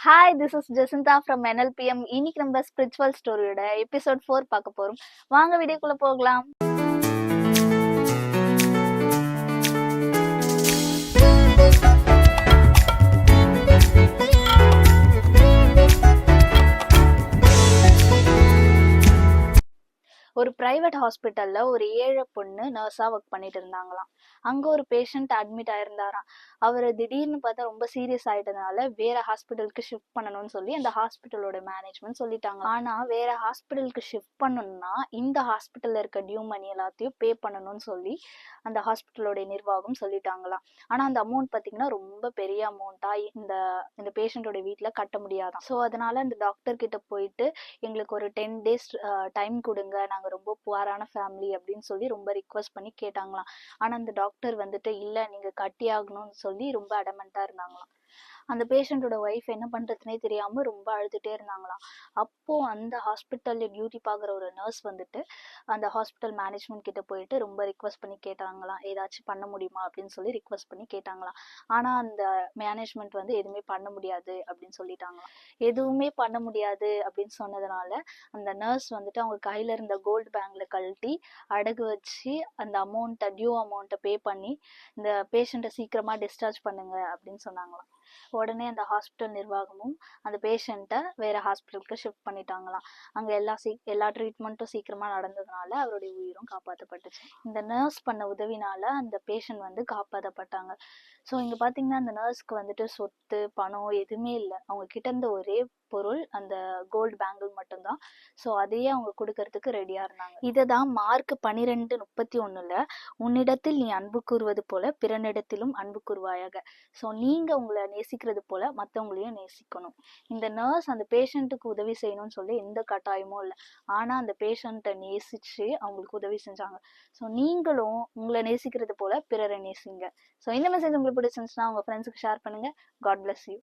Hi, this is Jacintha from NLPM. இன்னைக்கு நம்ம spiritual ஸ்டோரியோட episode 4 பார்க்க போறோம். வாங்க வீடியோக்குள்ள போகலாம். ஒரு பிரைவேட் ஹாஸ்பிட்டல்ல ஒரு ஏழை பொண்ணு நர்ஸா ஒர்க் பண்ணிட்டு இருந்தாங்களாம். அங்க ஒரு பேஷண்ட் அட்மிட் ஆயிருந்தாராம். அவரு திடீர்னு பார்த்தா ரொம்ப சீரியஸ் ஆயிட்டதுனால வேற ஹாஸ்பிட்டலுக்கு ஷிஃப்ட் பண்ணணும்னு சொல்லி அந்த ஹாஸ்பிட்டலோட மேனேஜ்மெண்ட் சொல்லிட்டாங்க. ஆனா வேற ஹாஸ்பிட்டலுக்கு ஷிஃப்ட் பண்ணணும்னா இந்த ஹாஸ்பிட்டல்ல இருக்க டியூ மணி எல்லாத்தையும் பே பண்ணணும்னு சொல்லி அந்த ஹாஸ்பிட்டலோட நிர்வாகம் சொல்லிட்டாங்களாம். ஆனா அந்த அமௌண்ட் பாத்தீங்கன்னா ரொம்ப பெரிய அமௌண்டா இந்த இந்த பேஷண்டோட வீட்டுல கட்ட முடியாதாம். ஸோ அதனால அந்த டாக்டர் கிட்ட போயிட்டு எங்களுக்கு ஒரு 10 days டைம் கொடுங்க, நாங்க ரொம்ப புவரான ஃபேமிலி அப்படின்னு சொல்லி ரொம்ப ரிக்வஸ்ட் பண்ணி கேட்டாங்களாம். ஆனா அந்த டாக்டர் வந்துட்டு இல்ல நீங்க கட்டி ஆகணும்னு சொல்லி ரொம்ப அடமெண்டா இருந்தாங்களாம். அந்த பேஷண்டோட ஒய்ஃப் என்ன பண்றதுனே தெரியாம ரொம்ப அழுதுட்டே இருந்தாங்களாம். அப்போ அந்த ஹாஸ்பிட்டல்ல டியூட்டி பாக்குற ஒரு நர்ஸ் வந்துட்டு அந்த ஹாஸ்பிட்டல் மேனேஜ்மெண்ட் கிட்ட போயிட்டு ரொம்ப ரிக்வஸ்ட் பண்ணி கேட்டாங்களாம், ஏதாச்சும் பண்ண முடியுமா அப்படின்னு சொல்லி ரிக்வஸ்ட் பண்ணி கேட்டாங்களாம். ஆனா அந்த மேனேஜ்மெண்ட் வந்து எதுவுமே பண்ண முடியாது அப்படின்னு சொல்லிட்டாங்களாம். எதுவுமே பண்ண முடியாது அப்படின்னு சொன்னதுனால அந்த நர்ஸ் வந்துட்டு அவங்க கையில இருந்த கோல்டு பேங்க்ல கழட்டி அடகு வச்சு அந்த அமௌண்ட்டை டியூ அமௌண்ட்டை பே பண்ணி இந்த பேஷண்ட்டை சீக்கிரமா டிஸ்சார்ஜ் பண்ணுங்க அப்படின்னு சொன்னாங்களாம். உடனே அந்த ஹாஸ்பிட்டல் நிர்வாகமும் அந்த பேஷண்ட்டை வேற ஹாஸ்பிட்டலுக்கு ஷிஃப்ட் பண்ணிட்டாங்களாம். அங்க எல்லா ட்ரீட்மெண்ட்டும் சீக்கிரமா நடந்ததுனால அவருடைய உயிரும் காப்பாற்றப்பட்டுச்சு. இந்த நர்ஸ் பண்ண உதவினால அந்த பேஷண்ட் வந்து காப்பாற்றப்பட்டாங்க. ஸோ இங்க பாத்தீங்கன்னா அந்த நர்ஸ்க்கு வந்துட்டு சொத்து பணம் எதுவுமே இல்லை. அவங்க கிட்ட இருந்த ஒரே பொருள் அந்த கோல்டு பேங்கிள் மட்டும்தான். ஸோ அதையே அவங்க கொடுக்கறதுக்கு ரெடியா இருந்தாங்க. இததான் மார்க் 12:31 உன்னிடத்தில் நீ அன்பு கூறுவது போல பிறனிடத்திலும் அன்பு கூறுவாயாக. ஸோ நீங்க உங்களை நேசிக்கிறது போல மற்றவங்களையும் நேசிக்கணும். இந்த நர்ஸ் அந்த பேஷண்ட்டுக்கு உதவி செய்யணும்னு சொல்லி எந்த கட்டாயமும் இல்லை. ஆனா அந்த பேஷண்ட்டை நேசிச்சு அவங்களுக்கு உதவி செஞ்சாங்க. ஸோ நீங்களும் உங்களை நேசிக்கிறது போல பிறரை நேசிங்க. ஸோ இந்த மெசேஜ் உங்களுக்கு பிடிச்சிருந்துச்சுன்னா உங்க ஃப்ரெண்ட்ஸுக்கு ஷேர் பண்ணுங்க. God bless you.